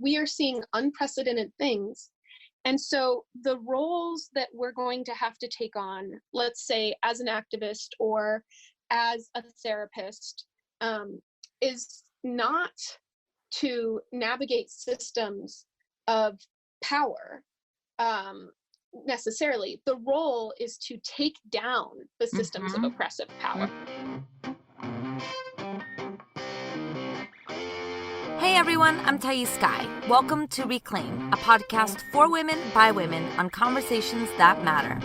we are seeing unprecedented things. And so the roles that we're going to have to take on, let's say as an activist or as a therapist, is not to navigate systems of power necessarily. The role is to take down the systems of oppressive power. Hey everyone, I'm Thais Sky. Welcome to Reclaim, a podcast for women by women on conversations that matter.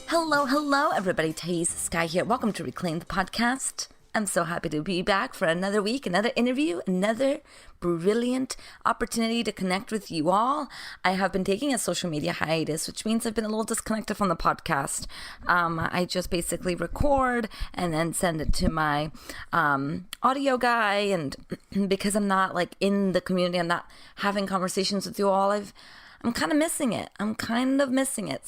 Hello everybody. Thais Sky here. Welcome to Reclaim the podcast. I'm so happy to be back for another week, another interview, another brilliant opportunity to connect with you all. I have been taking a social media hiatus, which means I've been a little disconnected from the podcast. I just basically record and then send it to my audio guy, and because I'm not like in the community, I'm not having conversations with you all, I'm kind of missing it.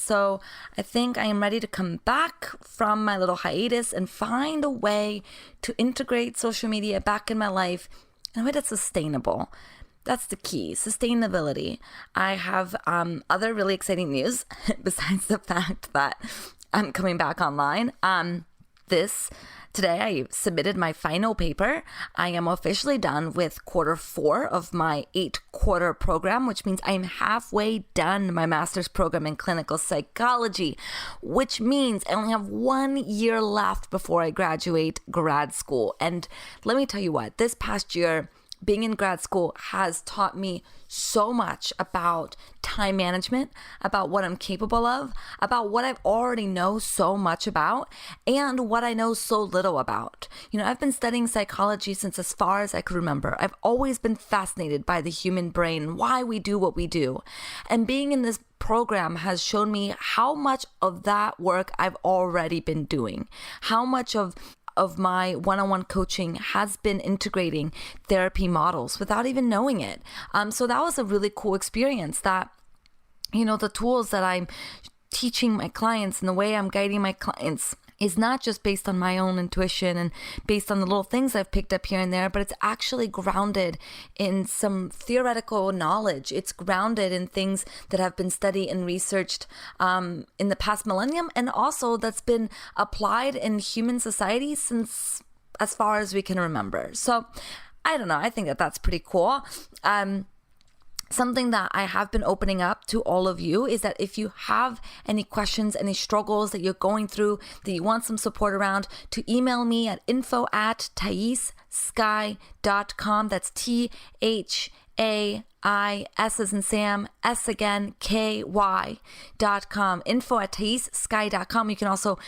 So I think I am ready to come back from my little hiatus and find a way to integrate social media back in my life in a way that's sustainable. That's the key, sustainability. I have other really exciting news besides the fact that I'm coming back online. Today I submitted my final paper. I am officially done with quarter 4 of my 8-quarter program, which means I'm halfway done my master's program in clinical psychology, which means I only have 1 year left before I graduate grad school. And let me tell you what, this past year, being in grad school has taught me so much about time management, about what I'm capable of, about what I already know so much about, and what I know so little about. I've been studying psychology since as far as I could remember. I've always been fascinated by the human brain, why we do what we do. And being in this program has shown me how much of that work I've already been doing, how much of my one-on-one coaching has been integrating therapy models without even knowing it. So that was a really cool experience that, the tools that I'm teaching my clients and the way I'm guiding my clients is not just based on my own intuition and based on the little things I've picked up here and there, but it's actually grounded in some theoretical knowledge. It's grounded in things that have been studied and researched in the past millennium, and also that's been applied in human society since as far as we can remember. So I don't know. I think that that's pretty cool. Something that I have been opening up to all of you is that if you have any questions, any struggles that you're going through, that you want some support around, to email me at info@thaissky.com. That's THAIS as in Sam, S again, KY.com. info@thaissky.com. You can also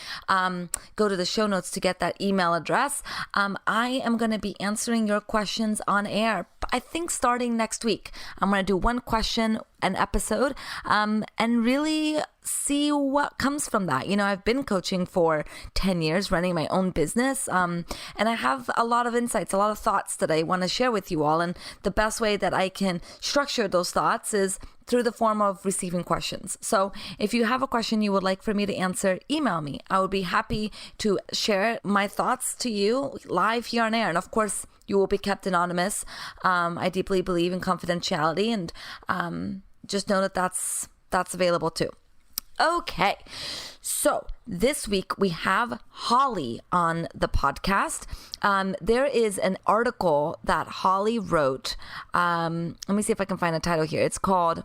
go to the show notes to get that email address. I am going to be answering your questions on air. I think starting next week, I'm going to do one question an episode and really see what comes from that. I've been coaching for 10 years, running my own business, and I have a lot of insights, a lot of thoughts that I want to share with you all. And the best way that I can structure those thoughts is through the form of receiving questions. So if you have a question you would like for me to answer, email me. I would be happy to share my thoughts to you live here on air. And of course, you will be kept anonymous. I deeply believe in confidentiality, and just know that that's available too. Okay, so this week we have Holly on the podcast. There is an article that Holly wrote. Let me see if I can find a title here. It's called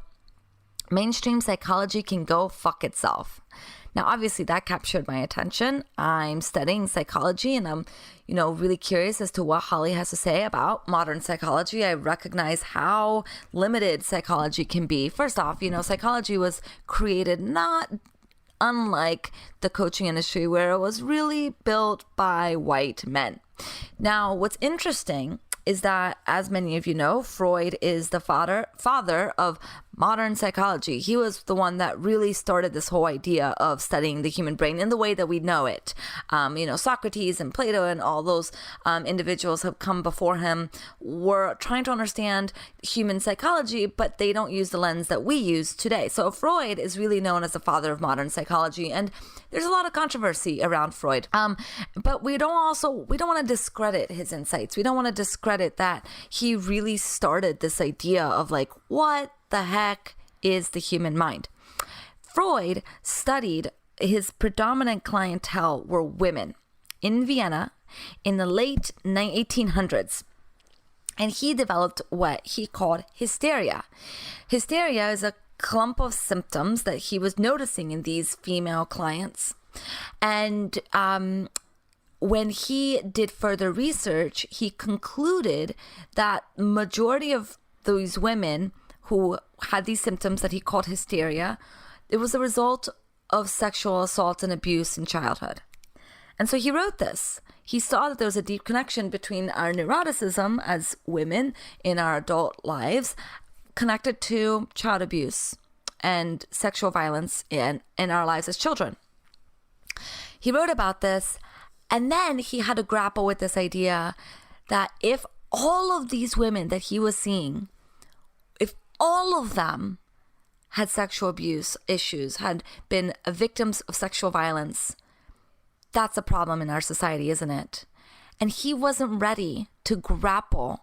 "Mainstream Psychology Can Go Fuck Itself." Now, obviously, that captured my attention. I'm studying psychology, and I'm, really curious as to what Holly has to say about modern psychology. I recognize how limited psychology can be. First off, psychology was created not unlike the coaching industry, where it was really built by white men. Now, what's interesting is that, as many of you know, Freud is the father of modern psychology. He was the one that really started this whole idea of studying the human brain in the way that we know it. Socrates and Plato and all those individuals have come before him were trying to understand human psychology, but they don't use the lens that we use today. So Freud is really known as the father of modern psychology, and there's a lot of controversy around Freud. But we don't want to discredit his insights. We don't want to discredit that he really started this idea of like, what the heck is the human mind? Freud studied, his predominant clientele were women in Vienna in the late 1800s. And he developed what he called hysteria. Hysteria is a clump of symptoms that he was noticing in these female clients. And when he did further research, he concluded that majority of those women who had these symptoms that he called hysteria, it was a result of sexual assault and abuse in childhood. And so he wrote this. He saw that there was a deep connection between our neuroticism as women in our adult lives connected to child abuse and sexual violence in our lives as children. He wrote about this, and then he had to grapple with this idea that if all of these women that he was seeing, if all of them had sexual abuse issues, had been victims of sexual violence, that's a problem in our society, isn't it? And he wasn't ready to grapple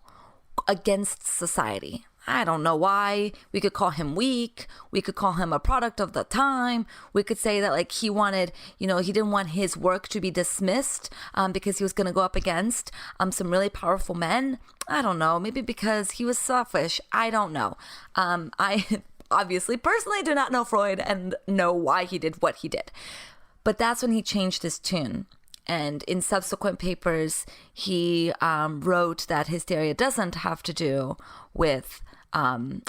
against society. I don't know why. We could call him weak. We could call him a product of the time. We could say that like he wanted, he didn't want his work to be dismissed because he was going to go up against some really powerful men. I don't know. Maybe because he was selfish. I don't know. I obviously personally do not know Freud and know why he did what he did. But that's when he changed his tune. And in subsequent papers, he wrote that hysteria doesn't have to do with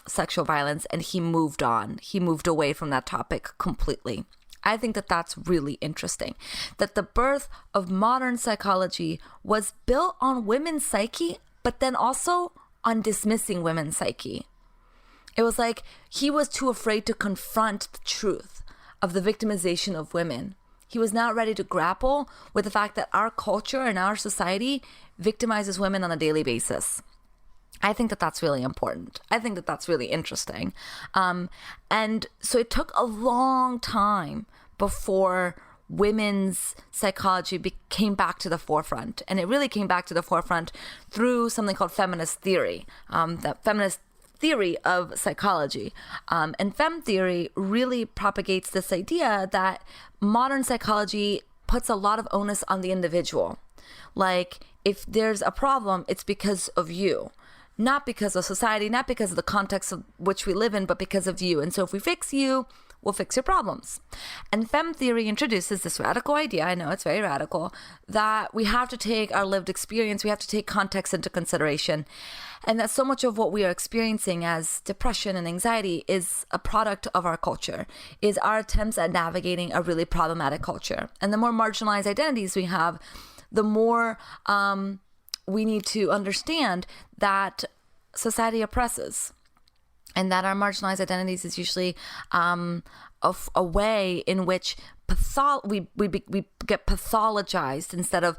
sexual violence, and he moved on. He moved away from that topic completely. I think that that's really interesting, that the birth of modern psychology was built on women's psyche, but then also on dismissing women's psyche. It was like he was too afraid to confront the truth of the victimization of women. He was not ready to grapple with the fact that our culture and our society victimizes women on a daily basis. I think that that's really important. I think that that's really interesting. And so it took a long time before women's psychology came back to the forefront. And it really came back to the forefront through something called feminist theory, the feminist theory of psychology. And fem theory really propagates this idea that modern psychology puts a lot of onus on the individual. Like, if there's a problem, it's because of you. Not because of society, not because of the context of which we live in, but because of you. And so if we fix you, we'll fix your problems. And fem theory introduces this radical idea, I know it's very radical, that we have to take our lived experience, we have to take context into consideration. And that so much of what we are experiencing as depression and anxiety is a product of our culture, is our attempts at navigating a really problematic culture. And the more marginalized identities we have, the more we need to understand that society oppresses, and that our marginalized identities is usually a way in which we get pathologized instead of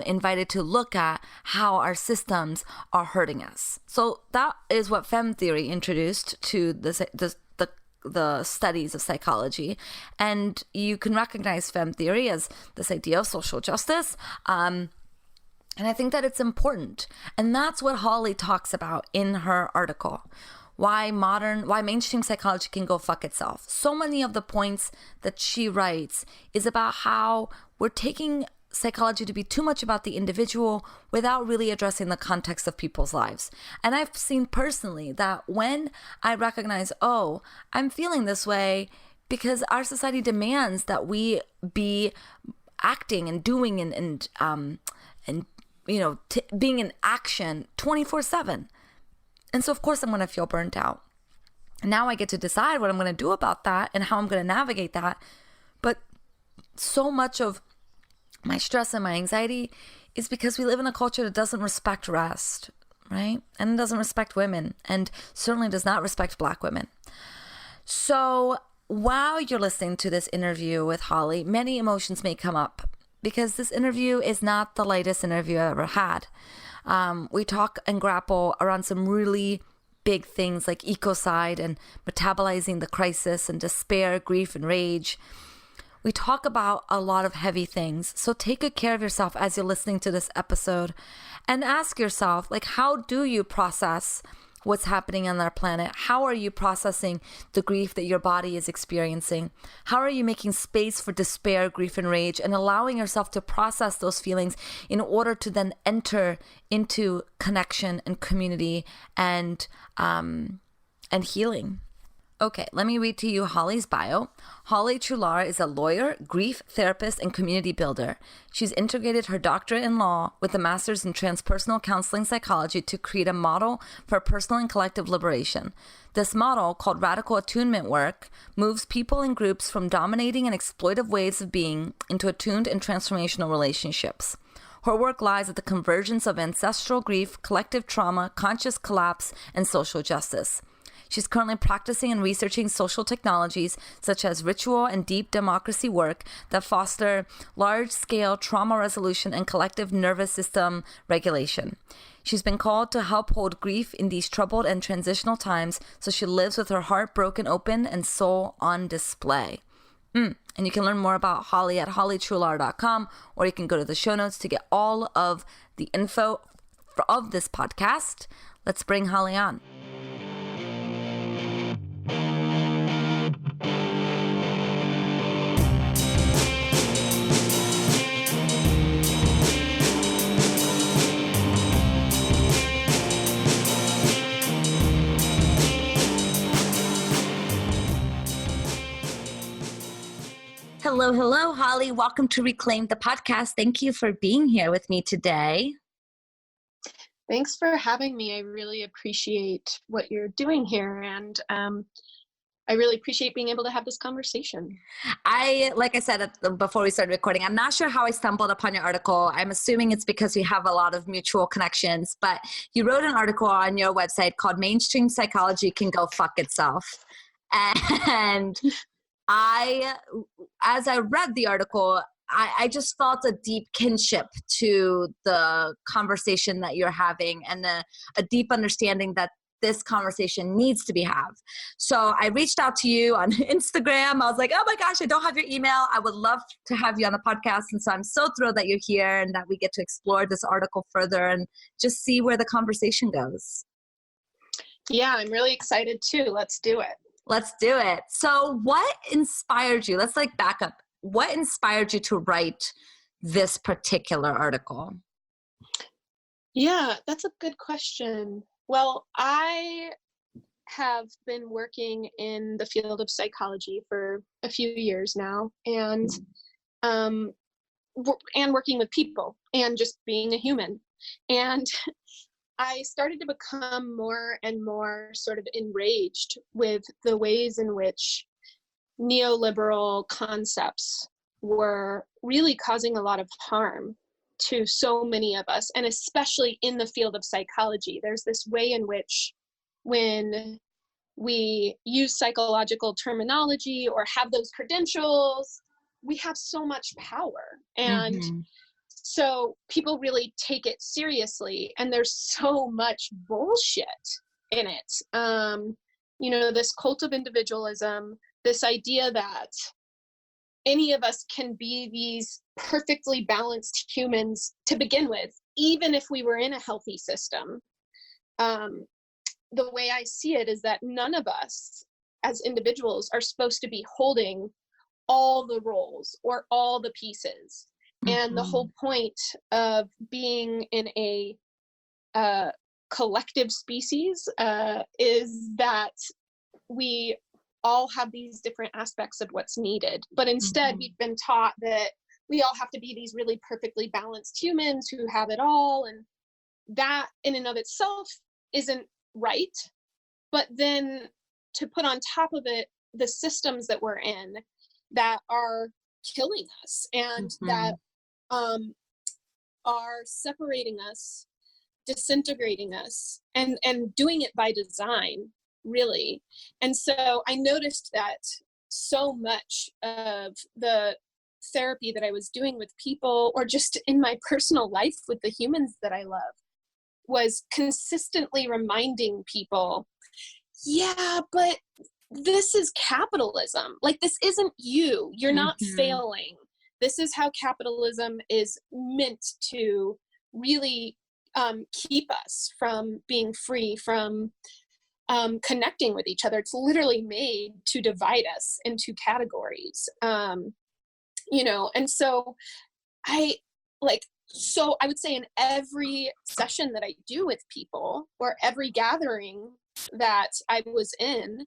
invited to look at how our systems are hurting us. So that is what fem theory introduced to the studies of psychology. And you can recognize fem theory as this idea of social justice. And I think that it's important. And that's what Holly talks about in her article. Why mainstream psychology can go fuck itself. So many of the points that she writes is about how we're taking psychology to be too much about the individual without really addressing the context of people's lives. And I've seen personally that when I recognize, oh, I'm feeling this way because our society demands that we be acting and doing and being in action 24/7. And so of course I'm going to feel burnt out. Now I get to decide what I'm going to do about that and how I'm going to navigate that. But so much of my stress and my anxiety is because we live in a culture that doesn't respect rest. right? And it doesn't respect women, and certainly does not respect Black women. So while you're listening to this interview with Holly, many emotions may come up because this interview is not the lightest interview I've ever had. We talk and grapple around some really big things like ecocide and metabolizing the crisis and despair, grief, and rage. We talk about a lot of heavy things. So take good care of yourself as you're listening to this episode and ask yourself, like, how do you process what's happening on our planet? How are you processing the grief that your body is experiencing? How are you making space for despair, grief, and rage, and allowing yourself to process those feelings in order to then enter into connection and community and healing? Okay, let me read to you Holly's bio. Holly Truhlar is a lawyer, grief therapist, and community builder. She's integrated her doctorate in law with a master's in transpersonal counseling psychology to create a model for personal and collective liberation. This model, called radical attunement work, moves people and groups from dominating and exploitive ways of being into attuned and transformational relationships. Her work lies at the convergence of ancestral grief, collective trauma, conscious collapse, and social justice. She's currently practicing and researching social technologies such as ritual and deep democracy work that foster large-scale trauma resolution and collective nervous system regulation. She's been called to help hold grief in these troubled and transitional times, so she lives with her heart broken open and soul on display. And you can learn more about Holly at hollytruhlar.com, or you can go to the show notes to get all of the info of this podcast. Let's bring Holly on. Hello, Holly. Welcome to Reclaim the Podcast. Thank you for being here with me today. Thanks for having me. I really appreciate what you're doing here, and I really appreciate being able to have this conversation. Like I said before we started recording, I'm not sure how I stumbled upon your article. I'm assuming it's because we have a lot of mutual connections, but you wrote an article on your website called Mainstream Psychology Can Go Fuck Itself. And as I read the article, I just felt a deep kinship to the conversation that you're having, and a deep understanding that this conversation needs to be had. So I reached out to you on Instagram. I was like, oh my gosh, I don't have your email. I would love to have you on the podcast. And so I'm so thrilled that you're here and that we get to explore this article further and just see where the conversation goes. Yeah, I'm really excited too. Let's do it. Let's do it. So what inspired you? Let's back up. What inspired you to write this particular article? Yeah, that's a good question. Well, I have been working in the field of psychology for a few years now, and working with people and just being a human. And I started to become more and more sort of enraged with the ways in which neoliberal concepts were really causing a lot of harm to so many of us, and especially in the field of psychology. There's this way in which when we use psychological terminology or have those credentials, we have so much power. And so people really take it seriously, and there's so much bullshit in it. This cult of individualism, this idea that any of us can be these perfectly balanced humans to begin with, even if we were in a healthy system. The way I see it is that none of us as individuals are supposed to be holding all the roles or all the pieces. And the whole point of being in a collective species is that we all have these different aspects of what's needed. But instead, we've been taught that we all have to be these really perfectly balanced humans who have it all. And that in and of itself isn't right. But then to put on top of it the systems that we're in that are killing us and that are separating us disintegrating us and doing it by design, really. And so I noticed that so much of the therapy that I was doing with people, or just in my personal life with the humans that I love, was consistently reminding people, yeah, but this is capitalism. Like, this isn't you. You're not failing. This is how capitalism is meant to really keep us from being free, from connecting with each other. It's literally made to divide us into categories. And so I I would say in every session that I do with people, or every gathering that I was in,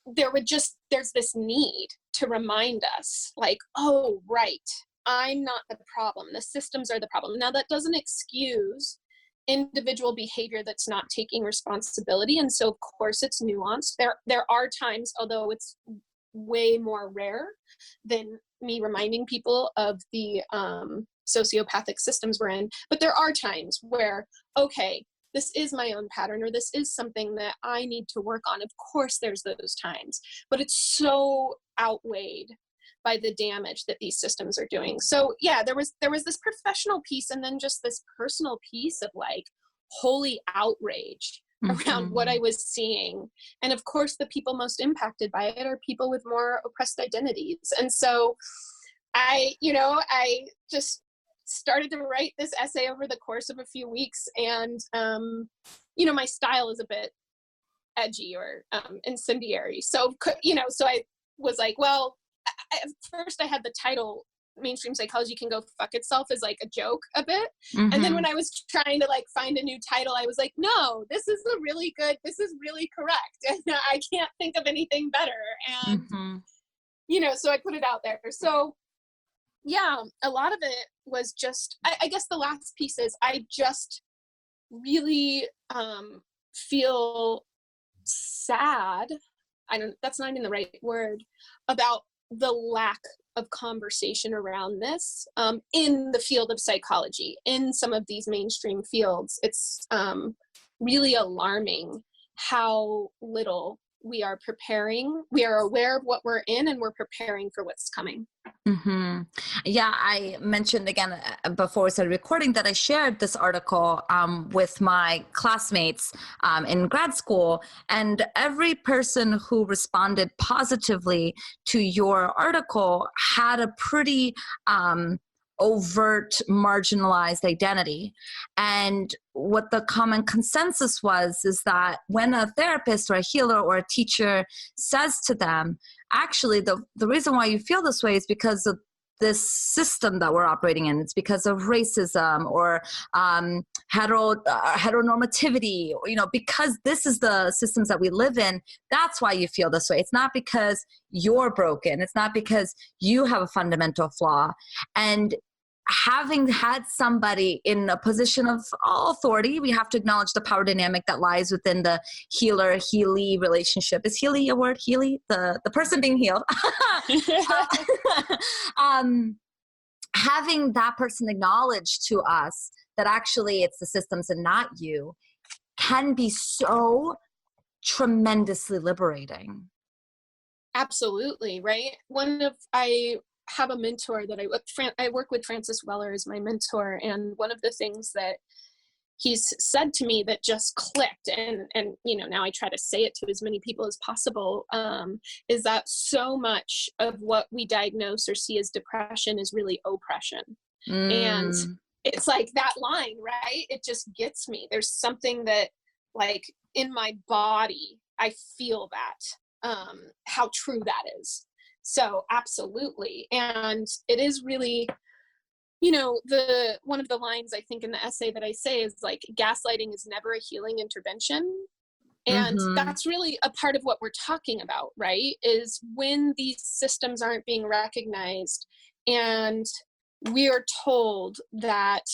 there's this need to remind us, like, oh, right, I'm not the problem. The systems are the problem. Now, that doesn't excuse individual behavior that's not taking responsibility. And so, of course, it's nuanced. There are times, although it's way more rare than me reminding people of the sociopathic systems we're in, but there are times where, okay, this is my own pattern, or this is something that I need to work on. Of course, there's those times, but it's so outweighed by the damage that these systems are doing. So yeah, there was this professional piece, and then just this personal piece of like holy outrage around what I was seeing. And of course, the people most impacted by it are people with more oppressed identities. And so I just started to write this essay over the course of a few weeks. And, my style is a bit edgy or incendiary. So, so I was like, well, at first I had the title Mainstream Psychology Can Go Fuck Itself as like a joke a bit. And then when I was trying to like find a new title, I was like, no, this is really correct. And I can't think of anything better. And, so I put it out there. So yeah, a lot of it was just, I guess the last piece is I just really feel sad. That's not even the right word, about the lack of conversation around this in the field of psychology, in some of these mainstream fields. It's really alarming how little we are preparing. We are aware of what we're in, and we're preparing for what's coming. Yeah, I mentioned again before we started recording that I shared this article with my classmates in grad school, and every person who responded positively to your article had a pretty overt marginalized identity. And what the common consensus is that when a therapist or a healer or a teacher says to them, actually, the reason why you feel this way is because of this system that we're operating in. It's because of racism or heteronormativity, because this is the systems that we live in. That's why you feel this way. It's not because you're broken. It's not because you have a fundamental flaw. And having had somebody in a position of authority, we have to acknowledge the power dynamic that lies within the healer-healee relationship. Is healee a word? Healee? The person being healed. Having that person acknowledge to us that actually it's the systems and not you can be so tremendously liberating. Absolutely, right? I have a mentor that I work with. Francis Weller is my mentor, and one of the things that he's said to me that just clicked, and now I try to say it to as many people as possible, is that so much of what we diagnose or see as depression is really oppression. And it's like that line, right? It just gets me. There's something that, like, in my body, I feel that, how true that is. So absolutely. And it is really, one of the lines I think in the essay that I say is like, gaslighting is never a healing intervention. And that's really a part of what we're talking about, right? Is when these systems aren't being recognized and we are told that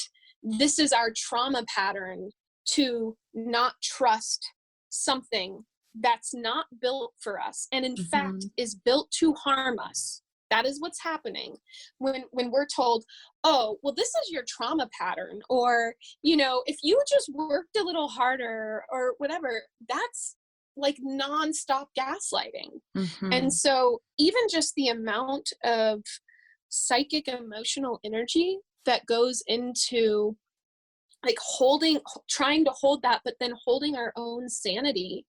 this is our trauma pattern, to not trust something that's not built for us, and in fact is built to harm us, That is what's happening when we're told, oh, well, this is your trauma pattern, or, if you just worked a little harder or whatever. That's like nonstop gaslighting. And so even just the amount of psychic emotional energy that goes into like trying to hold that, but then holding our own sanity,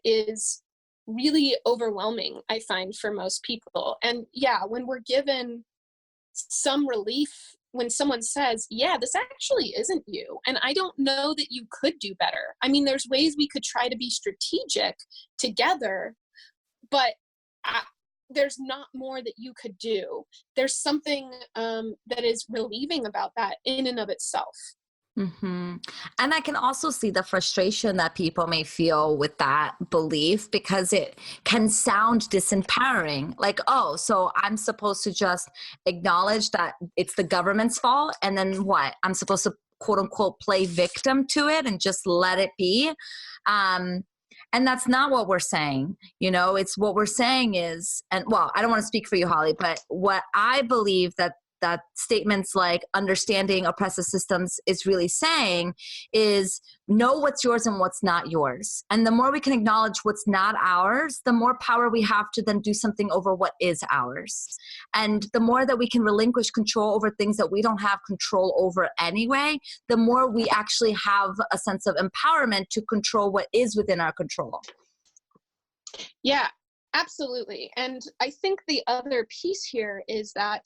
is really overwhelming, I find, for most people. And yeah, when we're given some relief, when someone says, yeah, this actually isn't you, and I don't know that you could do better. I mean, there's ways we could try to be strategic together, but there's not more that you could do. There's something that is relieving about that in and of itself. And I can also see the frustration that people may feel with that belief, because it can sound disempowering. Like, oh, so I'm supposed to just acknowledge that it's the government's fault, and then what? I'm supposed to, quote unquote, play victim to it and just let it be. And that's not what we're saying. It's what we're saying is, and well, I don't want to speak for you, Holly, but what I believe that statements like understanding oppressive systems is really saying is know what's yours and what's not yours. And the more we can acknowledge what's not ours, the more power we have to then do something over what is ours. And the more that we can relinquish control over things that we don't have control over anyway, the more we actually have a sense of empowerment to control what is within our control. Yeah, absolutely. And I think the other piece here is that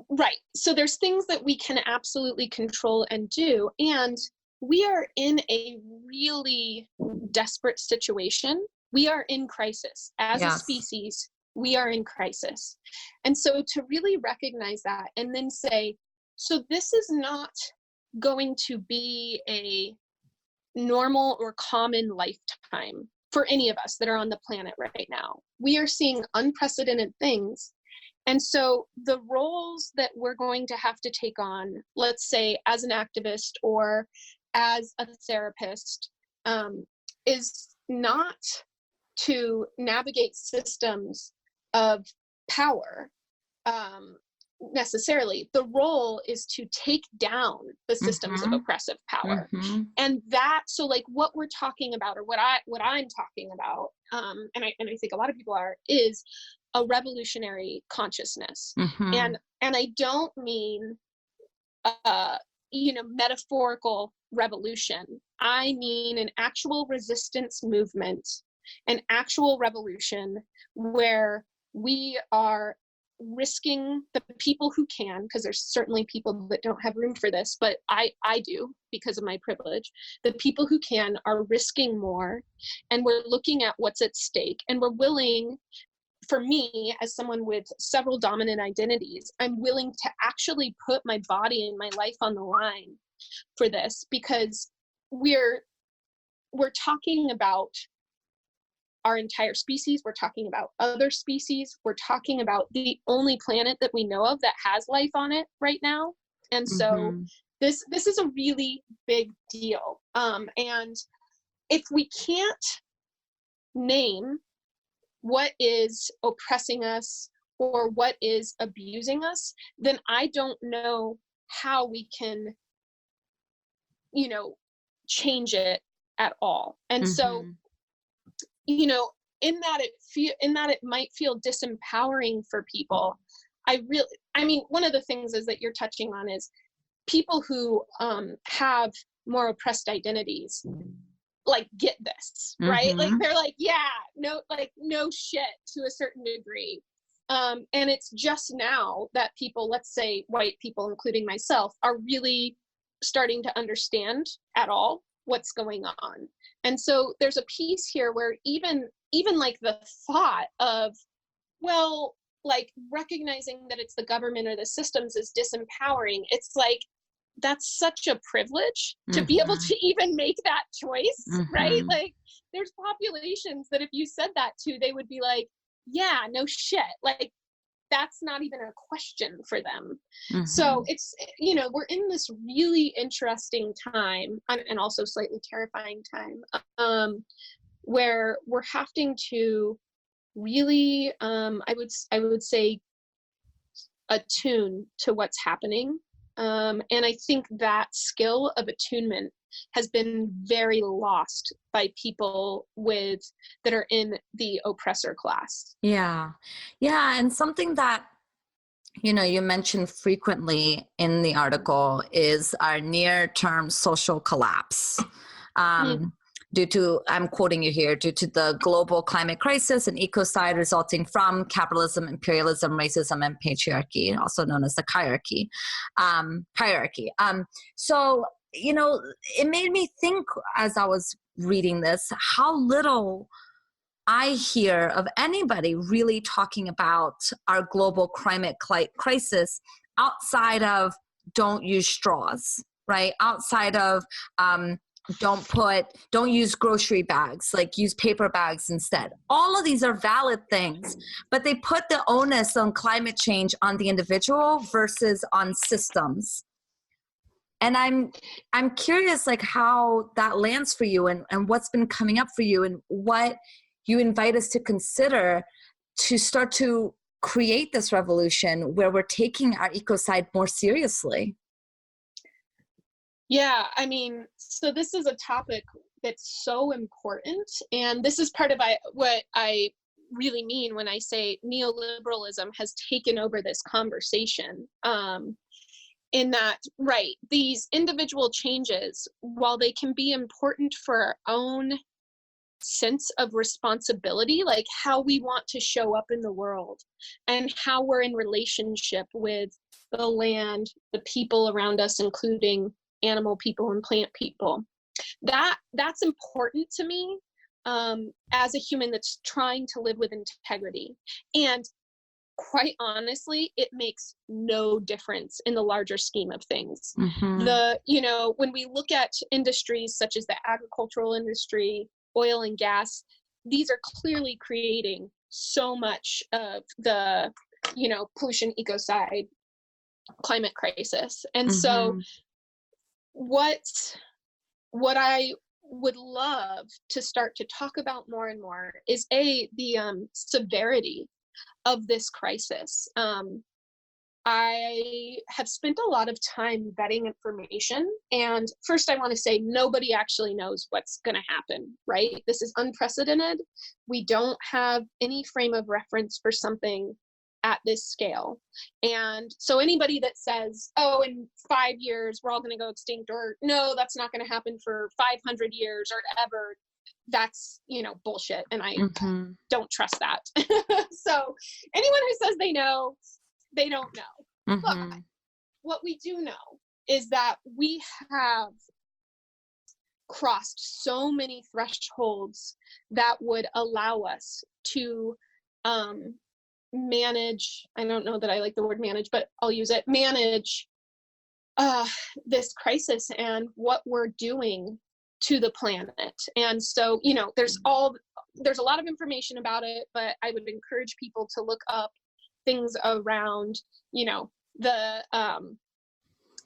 right. So there's things that we can absolutely control and do. And we are in a really desperate situation. We are in crisis. As a species, we are in crisis. And so to really recognize that and then say, so this is not going to be a normal or common lifetime for any of us that are on the planet right now. We are seeing unprecedented things. And so the roles that we're going to have to take on, let's say as an activist or as a therapist, is not to navigate systems of power, necessarily. The role is to take down the systems of oppressive power. And that, so like what we're talking about, or what I'm talking about, and I think a lot of people are, is a revolutionary consciousness. And I don't mean metaphorical revolution. I mean an actual resistance movement, an actual revolution where we are risking, the people who can, because there's certainly people that don't have room for this, but I do because of my privilege. The people who can are risking more, and we're looking at what's at stake, and we're willing, for me as someone with several dominant identities, I'm willing to actually put my body and my life on the line for this, because we're talking about our entire species. We're talking about other species. We're talking about the only planet that we know of that has life on it right now. And so this is a really big deal. And if we can't name what is oppressing us or what is abusing us, then I don't know how we can, change it at all. And so, in that it might feel disempowering for people. One of the things is that you're touching on is people who have more oppressed identities, like, get this, right? Like, they're like, yeah, no shit, to a certain degree. And it's just now that people, let's say white people, including myself, are really starting to understand at all what's going on. And so there's a piece here where even like the thought of, well, like, recognizing that it's the government or the systems is disempowering. It's like, that's such a privilege to be able to even make that choice, right? Like, there's populations that if you said that to, they would be like, yeah, no shit. Like, that's not even a question for them. So it's, we're in this really interesting time, and also slightly terrifying time, where we're having to really, I would say, attune to what's happening. And I think that skill of attunement has been very lost by people that are in the oppressor class. Yeah. Yeah. And something that, you mentioned frequently in the article is our near-term social collapse. Due to, I'm quoting you here, due to the global climate crisis and ecocide resulting from capitalism, imperialism, racism, and patriarchy, also known as the hierarchy. So, it made me think as I was reading this, how little I hear of anybody really talking about our global climate crisis outside of don't use straws, right? Outside of don't use grocery bags, like use paper bags instead. All of these are valid things, but they put the onus on climate change on the individual versus on systems. And I'm curious, like, how that lands for you and what's been coming up for you and what you invite us to consider to start to create this revolution where we're taking our ecocide more seriously. Yeah, I mean, so this is a topic that's so important. And this is part of what I really mean when I say neoliberalism has taken over this conversation. In that, right, these individual changes, while they can be important for our own sense of responsibility, like how we want to show up in the world and how we're in relationship with the land, the people around us, including animal people and plant people, that's important to me, as a human that's trying to live with integrity. And quite honestly, it makes no difference in the larger scheme of things. When we look at industries such as the agricultural industry, oil and gas, these are clearly creating so much of the, pollution, ecocide, climate crisis. And so what I would love to start to talk about more and more is the severity of this crisis. I have spent a lot of time vetting information. And first, I want to say nobody actually knows what's going to happen, right? This is unprecedented. We don't have any frame of reference for something at this scale. And so anybody that says, oh, in 5 years, we're all going to go extinct, or no, that's not going to happen for 500 years or ever, that's, bullshit. And I don't trust that. So anyone who says they know, they don't know. But what we do know is that we have crossed so many thresholds that would allow us to manage, I don't know that I like the word manage, but I'll use it, manage this crisis and what we're doing to the planet. And so, there's a lot of information about it, but I would encourage people to look up things around, the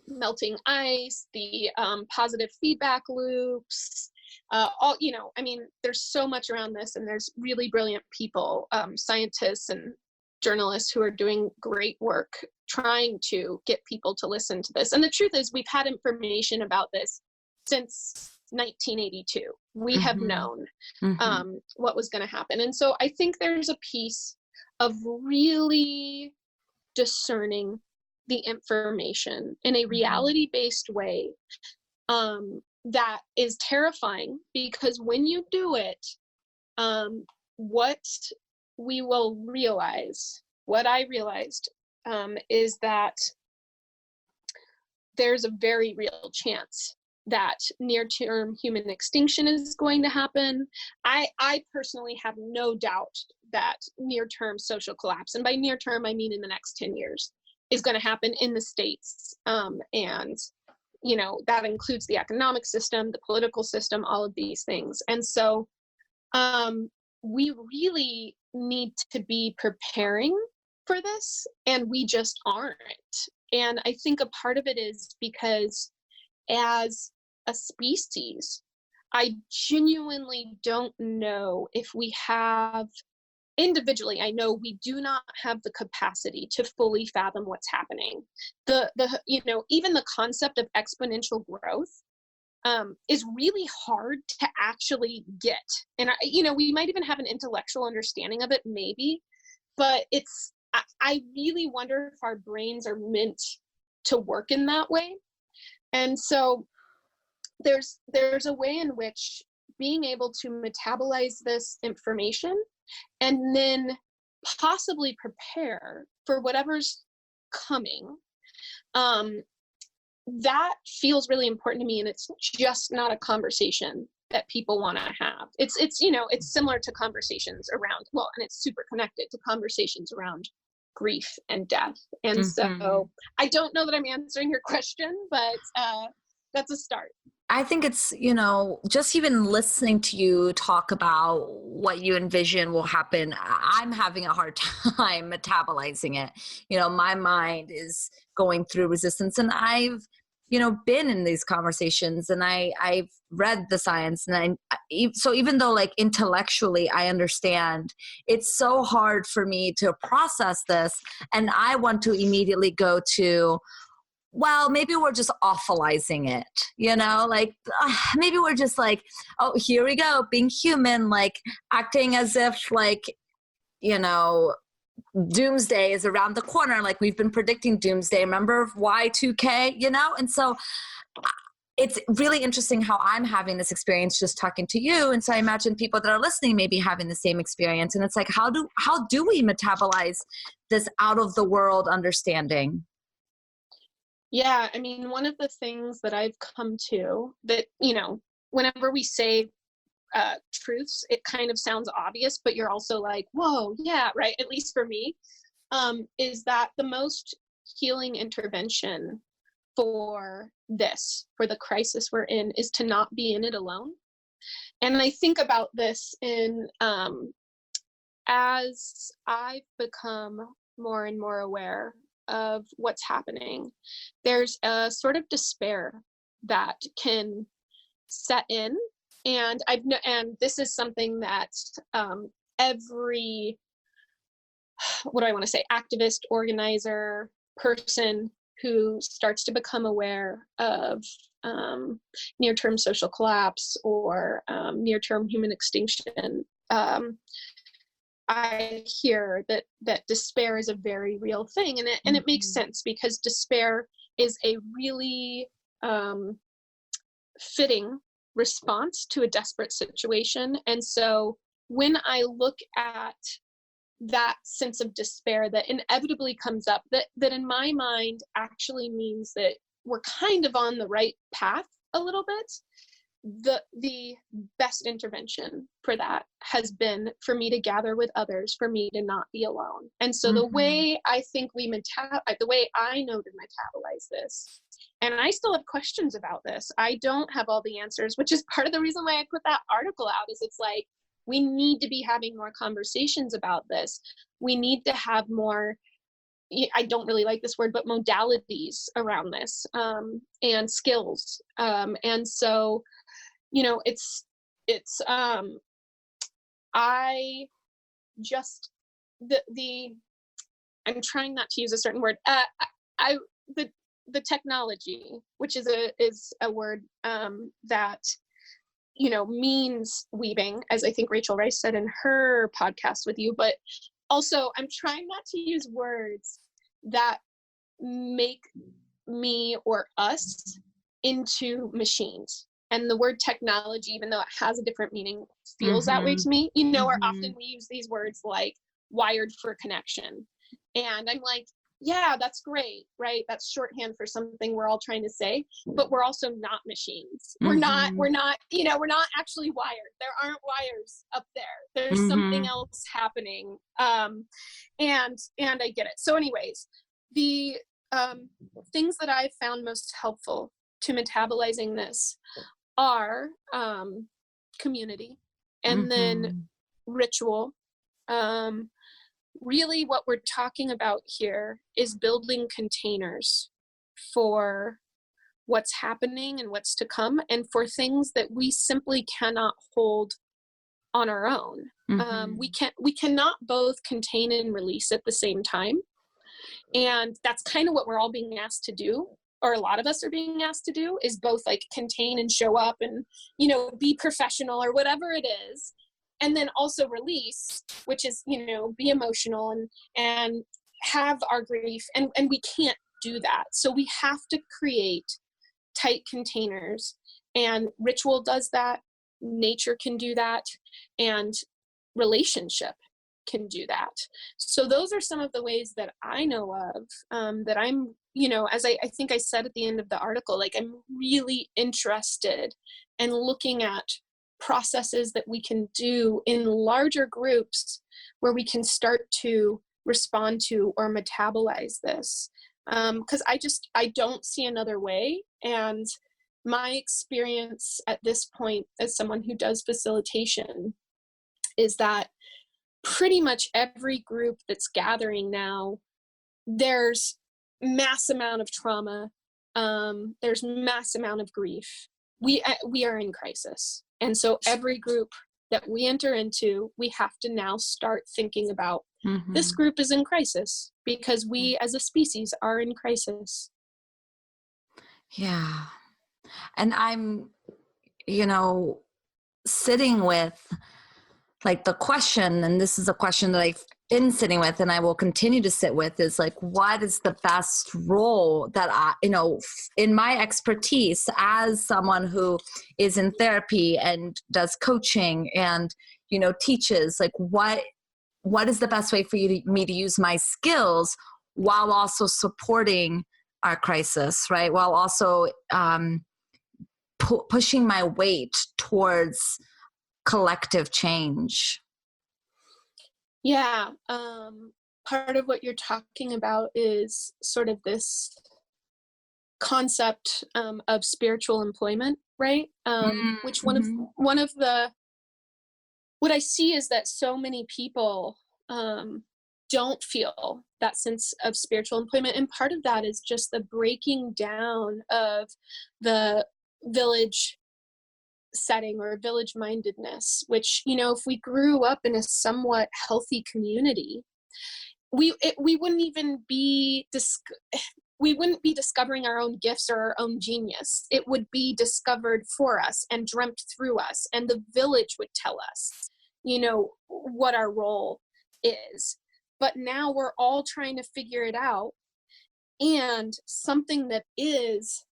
melting ice, the positive feedback loops, there's so much around this, and there's really brilliant people, scientists and journalists who are doing great work trying to get people to listen to this. And the truth is, we've had information about this since 1982. We have known what was going to happen. And so I think there's a piece of really discerning the information in a reality-based way that is terrifying, because when you do it, what we will realize, what I realized, is that there's a very real chance that near-term human extinction is going to happen. I personally have no doubt that near-term social collapse, and by near-term I mean in the next 10 years, is going to happen in the States. And that includes the economic system, the political system, all of these things. And so we really need to be preparing for this, and we just aren't. And I think a part of it is because as a species, I genuinely don't know if we have, individually, I know we do not have the capacity to fully fathom what's happening. Even the concept of exponential growth is really hard to actually get. And we might even have an intellectual understanding of it, maybe, but I really wonder if our brains are meant to work in that way. And so there's a way in which being able to metabolize this information and then possibly prepare for whatever's coming, that feels really important to me. And it's just not a conversation that people want to have. It's similar to conversations around, well, and it's super connected to conversations around grief and death. And so I don't know that I'm answering your question, but that's a start. I think it's, just even listening to you talk about what you envision will happen, I'm having a hard time metabolizing it. My mind is going through resistance, and I've, been in these conversations, and I've read the science, and so even though like intellectually I understand, it's so hard for me to process this. And I want to immediately go to, well, maybe we're just awfulizing it, maybe we're just like, oh, here we go, being human, like acting as if like, doomsday is around the corner. Like we've been predicting doomsday. Remember Y2K, And so it's really interesting how I'm having this experience just talking to you. And so I imagine people that are listening may be having the same experience. And it's like, how do we metabolize this out of the world understanding? Yeah, I mean, one of the things that I've come to that, whenever we say truths, it kind of sounds obvious, but you're also like, whoa, yeah, right, at least for me, is that the most healing intervention for the crisis we're in, is to not be in it alone. And I think about this as I've become more and more aware of what's happening, there's a sort of despair that can set in. And and this is something that every, what do I want to say, activist, organizer, person who starts to become aware of near-term social collapse or near-term human extinction, I hear that despair is a very real thing, and it makes sense, because despair is a really fitting response to a desperate situation. And so when I look at that sense of despair that inevitably comes up, that in my mind actually means that we're kind of on the right path a little bit, the best intervention for that has been for me to gather with others, for me to not be alone. And so the way I think the way I know to metabolize this, and I still have questions about this, I don't have all the answers, which is part of the reason why I put that article out, is it's like, we need to be having more conversations about this. We need to have more, I don't really like this word, but modalities around this, and skills. And so, I just, I'm trying not to use a certain word. The technology, which is a word that means weaving, as I think Rachel Rice said in her podcast with you, but also I'm trying not to use words that make me or us into machines. And the word technology, even though it has a different meaning, feels that way to me. Or often we use these words like wired for connection. And I'm like, yeah, that's great, right? That's shorthand for something we're all trying to say, but we're also not machines. We're not actually wired. There aren't wires up there. There's something else happening. And I get it. So anyways, the things that I've found most helpful to metabolizing this are community, and then ritual. Really what we're talking about here is building containers for what's happening and what's to come, and for things that we simply cannot hold on our own. Mm-hmm. We cannot both contain and release at the same time. And that's kind of what we're all being asked to do, or a lot of us are being asked to do, is both like contain and show up and, you know, be professional or whatever it is. And then also release, which is, you know, be emotional and have our grief. And we can't do that. So we have to create tight containers, and ritual does that. Nature can do that. And relationship can do that. So those are some of the ways that I know of, that I'm, you know, as I think I said at the end of the article, like I'm really interested in looking at processes that we can do in larger groups where we can start to respond to or metabolize this. Because I don't see another way. And my experience at this point as someone who does facilitation is that pretty much every group that's gathering now, there's mass amount of trauma, there's mass amount of grief. We are in crisis, and so every group that we enter into, we have to now start thinking about, this group is in crisis because we as a species are in crisis. Yeah. And I'm, you know, sitting with like the question, and this is a question that I've been sitting with and I will continue to sit with, is like, what is the best role that I, you know, in my expertise as someone who is in therapy and does coaching and, you know, teaches, like what is the best way for me to use my skills while also supporting our crisis, right? While also pushing my weight towards collective change. Yeah. Part of what you're talking about is sort of this concept of spiritual employment, right? Which one of the, what I see is that so many people don't feel that sense of spiritual employment. And part of that is just the breaking down of the village setting or village mindedness, which, you know, if we grew up in a somewhat healthy community, we wouldn't even be we wouldn't be discovering our own gifts or our own genius. It would be discovered for us and dreamt through us, and the village would tell us, you know, what our role is. But now we're all trying to figure it out. And something that is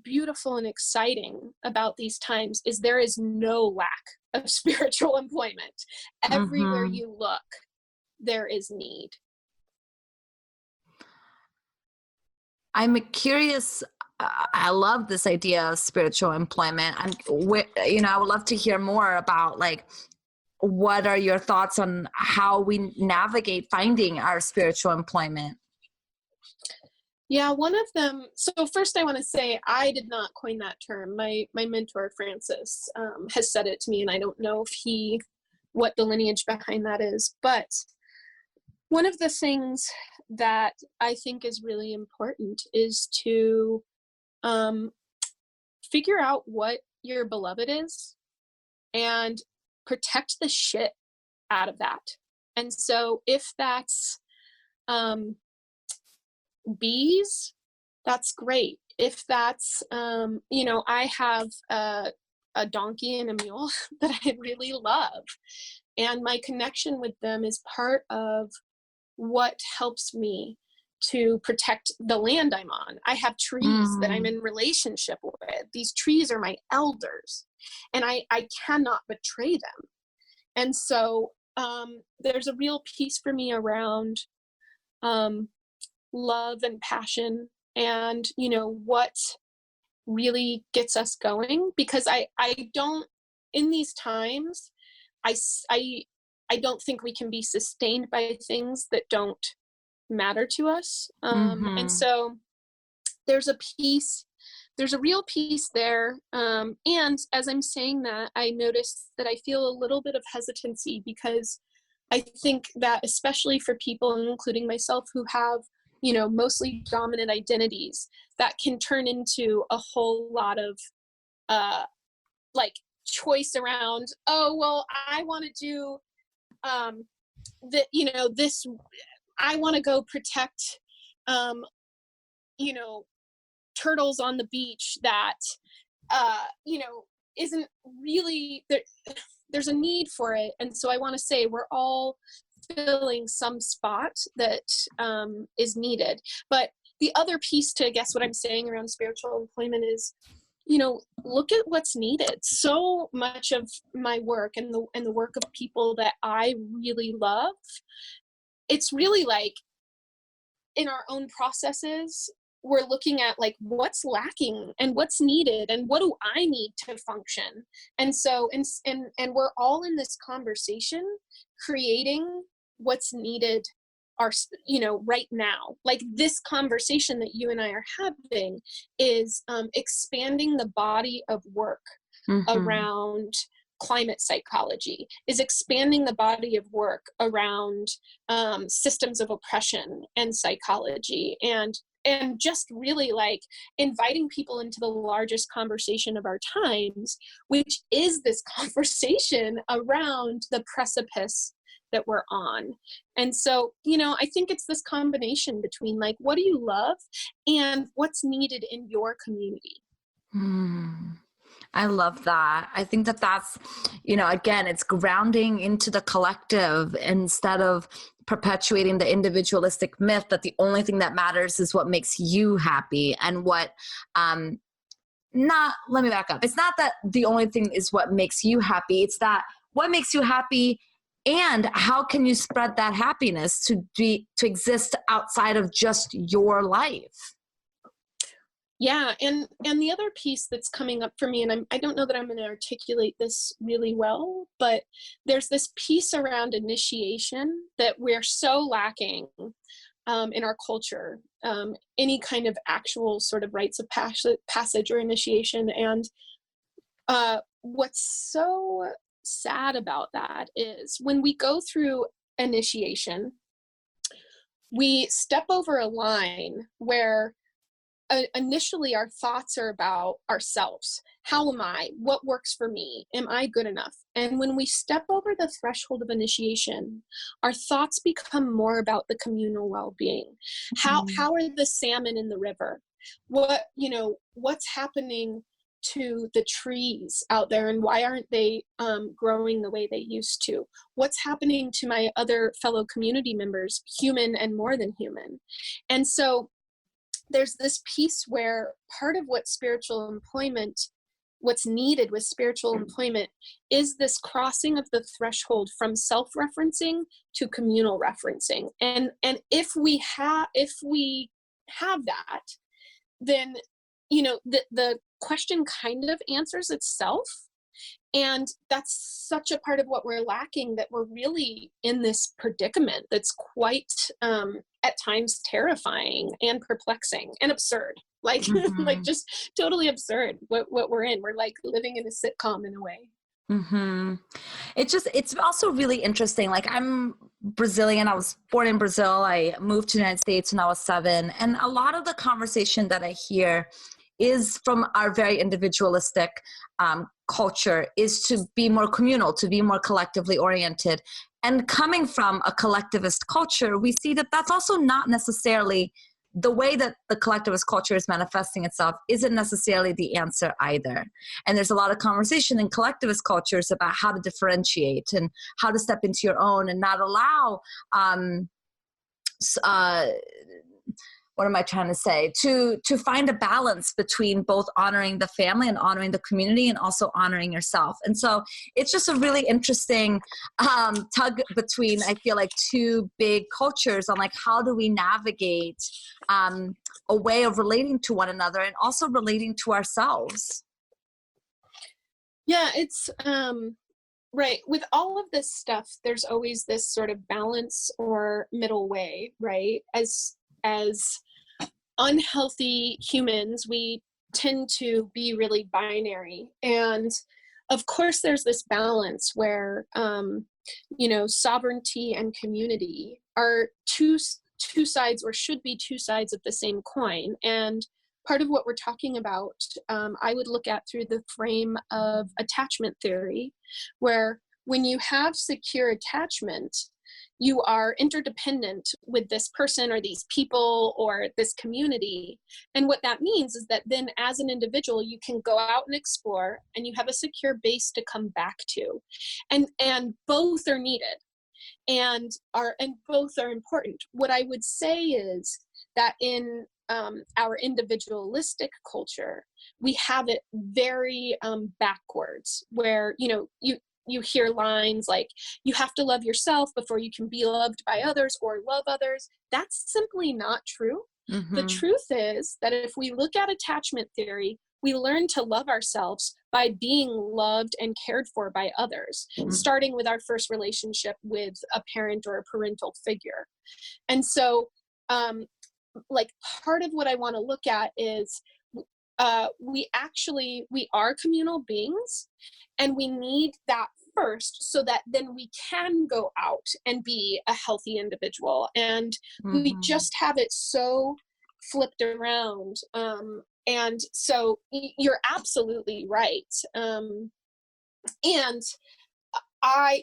beautiful and exciting about these times is there is no lack of spiritual employment. Everywhere you look, there is need. I'm curious. I love this idea of spiritual employment. You know, I would love to hear more about, like, what are your thoughts on how we navigate finding our spiritual employment? Yeah, one of them. So first, I want to say I did not coin that term. My mentor Francis has said it to me, and I don't know if what the lineage behind that is. But one of the things that I think is really important is to figure out what your beloved is and protect the shit out of that. And so if that's bees, that's great. If that's you know, I have a donkey and a mule that I really love, and my connection with them is part of what helps me to protect the land I'm on. I have trees that I'm in relationship with. These trees are my elders, and I cannot betray them. And so there's a real piece for me around love and passion, and, you know, what really gets us going. Because I don't, in these times, I don't think we can be sustained by things that don't matter to us. And so there's a real piece there. And as I'm saying that, I notice that I feel a little bit of hesitancy, because I think that especially for people, including myself, who have, mostly dominant identities that can turn into a whole lot of like choice around, oh, well, I want to do this, I want to go protect you know turtles on the beach that isn't really there. There's a need for it, and so I want to say we're all filling some spot that is needed. But the other piece to, I guess, what I'm saying around spiritual employment is, look at what's needed. So much of my work and the work of people that I really love, it's really like in our own processes, we're looking at like what's lacking and what's needed and what do I need to function. And so, and we're all in this conversation creating what's needed right now. Like this conversation that you and I are having is expanding the body of work around climate psychology, is expanding the body of work around systems of oppression and psychology, and just really like inviting people into the largest conversation of our times, which is this conversation around the precipice that we're on. And so, I think it's this combination between like, what do you love and what's needed in your community? I love that. I think that's, again, it's grounding into the collective instead of perpetuating the individualistic myth that the only thing that matters is what makes you happy and let me back up. It's not that the only thing is what makes you happy. It's that what makes you happy and how can you spread that happiness to exist outside of just your life. Yeah. And the other piece that's coming up for me, and I don't know that I'm going to articulate this really well, but there's this piece around initiation that we're so lacking in our culture, any kind of actual sort of rites of passage or initiation. And what's so sad about that is when we go through initiation, we step over a line where initially our thoughts are about ourselves. How am I? What works for me? Am I good enough? And when we step over the threshold of initiation, our thoughts become more about the communal well-being. How are the salmon in the river? What's happening to the trees out there, and why aren't they growing the way they used to? What's happening to my other fellow community members, human and more than human? And so there's this piece where part of what's needed with spiritual employment is this crossing of the threshold from self-referencing to communal referencing. And if we have that, then, the question kind of answers itself. And that's such a part of what we're lacking, that we're really in this predicament that's quite, at times, terrifying and perplexing and absurd. Like, like just totally absurd what we're in. We're like living in a sitcom in a way. It's also really interesting. Like, I'm Brazilian. I was born in Brazil. I moved to the United States when I was 7. And a lot of the conversation that I hear is from our very individualistic culture, is to be more communal, to be more collectively oriented. And coming from a collectivist culture, we see that that's also not necessarily the way that the collectivist culture is manifesting itself, isn't necessarily the answer either. And there's a lot of conversation in collectivist cultures about how to differentiate and how to step into your own and not allow what am I trying to say? To find a balance between both honoring the family and honoring the community and also honoring yourself. And so it's just a really interesting tug between, I feel like, two big cultures on like, how do we navigate a way of relating to one another and also relating to ourselves? Yeah, it's right. With all of this stuff, there's always this sort of balance or middle way, right? As unhealthy humans, we tend to be really binary. And of course, there's this balance where, sovereignty and community are two two sides, or should be two sides of the same coin. And part of what we're talking about, I would look at through the frame of attachment theory, where when you have secure attachment, you are interdependent with this person or these people or this community. And what that means is that then as an individual, you can go out and explore, and you have a secure base to come back to. And both are needed and both are important. What I would say is that in our individualistic culture, we have it very backwards, where you hear lines like, you have to love yourself before you can be loved by others or love others. That's simply not true. The truth is that if we look at attachment theory, we learn to love ourselves by being loved and cared for by others, starting with our first relationship with a parent or a parental figure. And so, like, part of what I want to look at is we are communal beings, and we need that first so that then we can go out and be a healthy individual. And we just have it so flipped around. And so you're absolutely right. And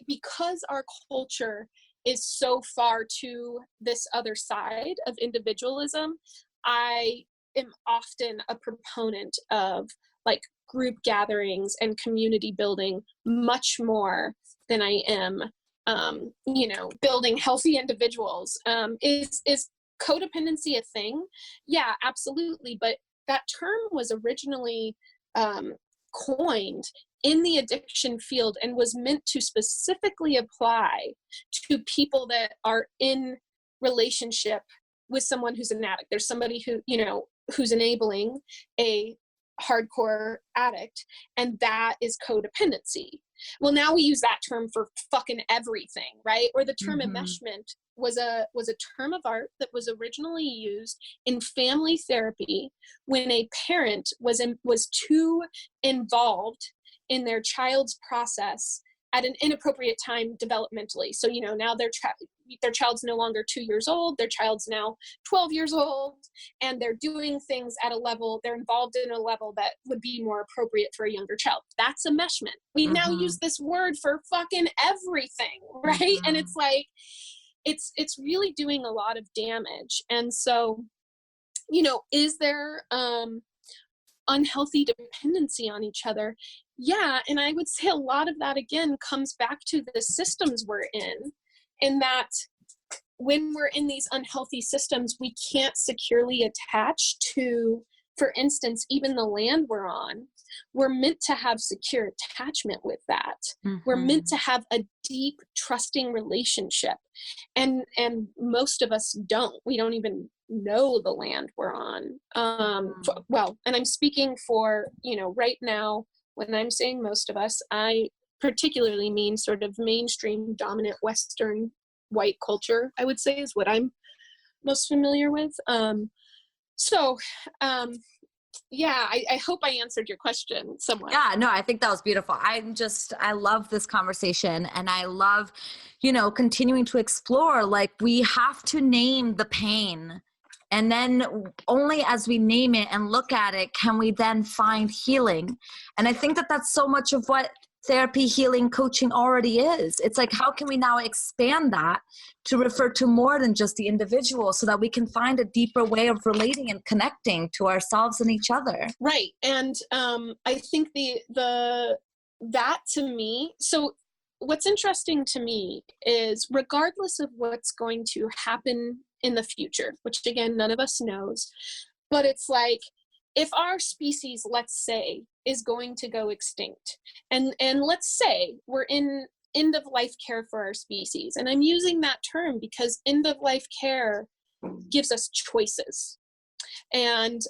because our culture is so far to this other side of individualism, I am often a proponent of like group gatherings and community building much more than I am, building healthy individuals. Is codependency a thing? Yeah, absolutely. But that term was originally coined in the addiction field and was meant to specifically apply to people that are in relationship with someone who's an addict. There's somebody who's enabling a hardcore addict, and that is codependency. Well, now we use that term for fucking everything, right? Or the term enmeshment was a term of art that was originally used in family therapy when a parent was too involved in their child's process at an inappropriate time developmentally. So, now their child's no longer 2 years old, their child's now 12 years old, and they're doing things at a level, they're involved in a level that would be more appropriate for a younger child. That's enmeshment. We now use this word for fucking everything, right? And it's like, it's really doing a lot of damage. And so, is there unhealthy dependency on each other? Yeah, and I would say a lot of that, again, comes back to the systems we're in that when we're in these unhealthy systems, we can't securely attach to, for instance, even the land we're on. We're meant to have secure attachment with that. We're meant to have a deep, trusting relationship. And most of us don't. We don't even know the land we're on. And I'm speaking for, right now, when I'm saying most of us, I particularly mean sort of mainstream dominant Western white culture, I would say, is what I'm most familiar with. Yeah, I hope I answered your question somewhat. Yeah, no, I think that was beautiful. I love this conversation, and I love, continuing to explore. Like, we have to name the pain, and then only as we name it and look at it can we then find healing. And I think that that's so much of what therapy, healing, coaching already is. It's like, how can we now expand that to refer to more than just the individual, so that we can find a deeper way of relating and connecting to ourselves and each other? Right. And I think that to me, so what's interesting to me is, regardless of what's going to happen in the future, which again, none of us knows, but it's like, if our species, let's say, is going to go extinct, and let's say we're in end of life care for our species, and I'm using that term because end of life care gives us choices. And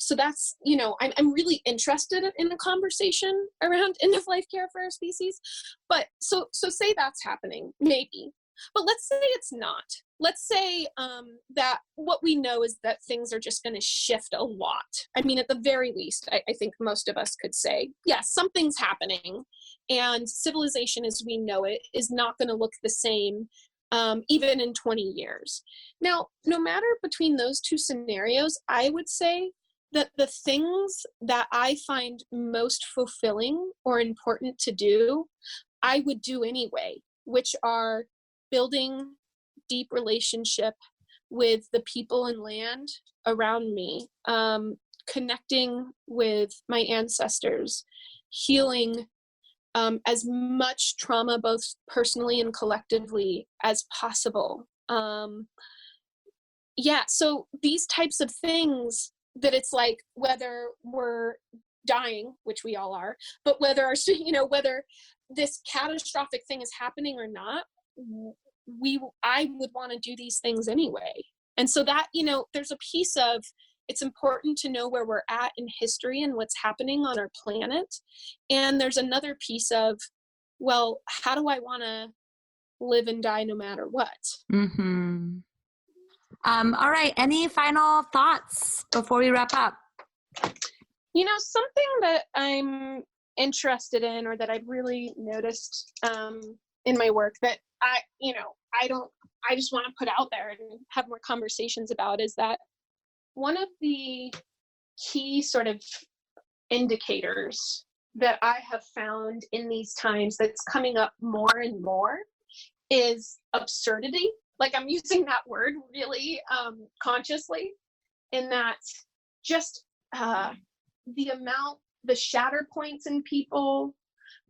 so that's, I'm really interested in a conversation around end of life care for our species. But so say that's happening, maybe. But let's say it's not. Let's say that what we know is that things are just going to shift a lot. I mean, at the very least, I think most of us could say, yes, something's happening, and civilization as we know it is not going to look the same even in 20 years. Now, no matter between those two scenarios, I would say that the things that I find most fulfilling or important to do, I would do anyway, which are building deep relationship with the people and land around me, connecting with my ancestors, healing as much trauma, both personally and collectively, as possible. Yeah, so these types of things that it's like, whether we're dying, which we all are, but whether whether this catastrophic thing is happening or not, I would want to do these things anyway. And so that, there's a piece of, it's important to know where we're at in history and what's happening on our planet. And there's another piece of, well, how do I want to live and die no matter what? Mm-hmm. All right. Any final thoughts before we wrap up? Something that I'm interested in, or that I've really noticed in my work that I just want to put out there and have more conversations about, is that one of the key sort of indicators that I have found in these times that's coming up more and more is absurdity. Like, I'm using that word really consciously, in that just the shatter points in people,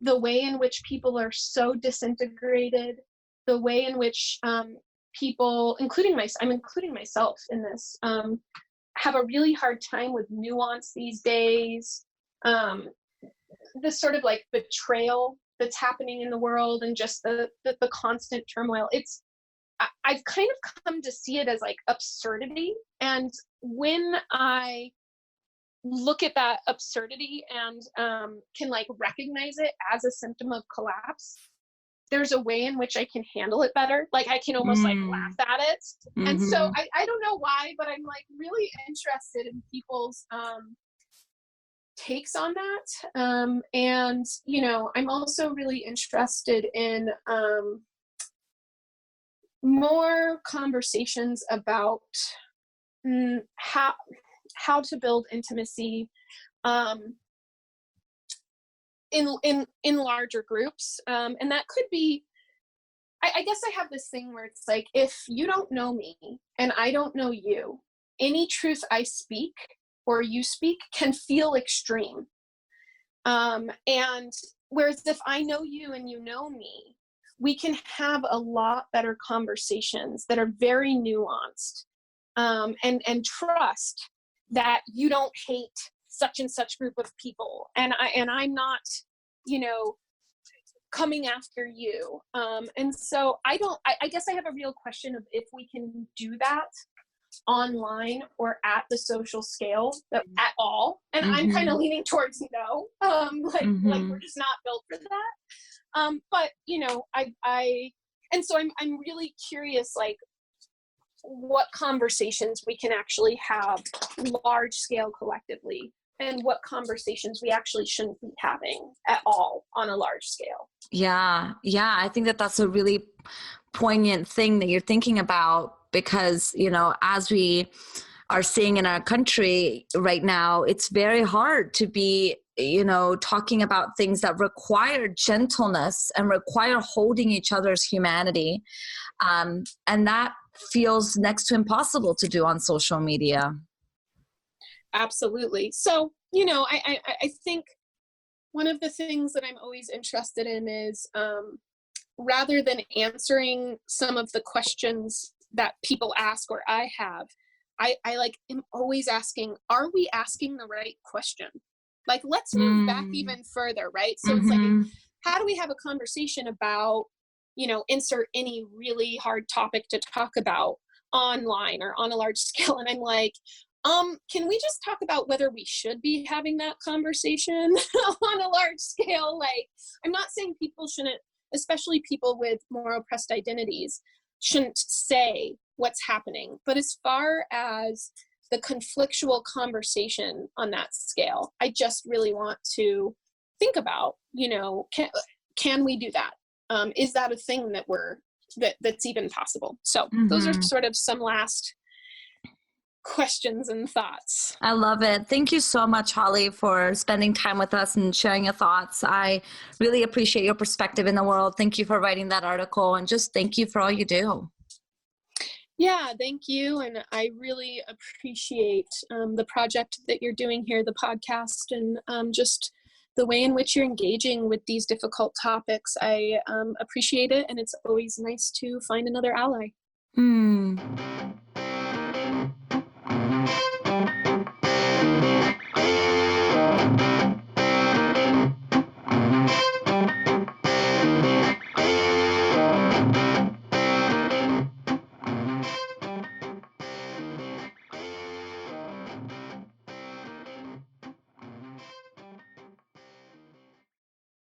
the way in which people are so disintegrated, the way in which people, I'm including myself in this, have a really hard time with nuance these days. This sort of like betrayal that's happening in the world, and just the constant turmoil. I've kind of come to see it as like absurdity. And when I look at that absurdity and can like recognize it as a symptom of collapse, there's a way in which I can handle it better. Like, I can almost like laugh at it. Mm-hmm. And so I don't know why, but I'm like really interested in people's takes on that. And, I'm also really interested in more conversations about how to build intimacy in larger groups, and that could be, I guess I have this thing where it's like, if you don't know me and I don't know you, any truth I speak or you speak can feel extreme, and whereas if I know you and you know me, we can have a lot better conversations that are very nuanced, and trust that you don't hate such and such group of people, and I'm not, coming after you. And so I guess I have a real question of if we can do that online or at the social scale at all. And mm-hmm. I'm kind of leaning towards no, like we're just not built for that. But and so I'm really curious, like, what conversations we can actually have large scale collectively, and what conversations we actually shouldn't be having at all on a large scale. Yeah. I think that's a really poignant thing that you're thinking about, because, as we are seeing in our country right now, it's very hard to be, talking about things that require gentleness and require holding each other's humanity. And that feels next to impossible to do on social media. Absolutely. So, I think one of the things that I'm always interested in is, rather than answering some of the questions that people ask or I have, I am always asking, are we asking the right question? Like, let's move back even further, right? So it's like, how do we have a conversation about, insert any really hard topic to talk about online or on a large scale? And I'm like, can we just talk about whether we should be having that conversation on a large scale? Like, I'm not saying people shouldn't, especially people with more oppressed identities, shouldn't say what's happening. But as far as the conflictual conversation on that scale, I just really want to think about, can we do that? Is that a thing that we're that's even possible. So those are Mm-hmm. sort of some last questions and thoughts. I love it. Thank you so much, Holly, for spending time with us and sharing your thoughts. I really appreciate your perspective in the world. Thank you for writing that article, and just thank you for all you do. Yeah, thank you. And I really appreciate the project that you're doing here, the podcast, and just the way in which you're engaging with these difficult topics. I appreciate it. And it's always nice to find another ally.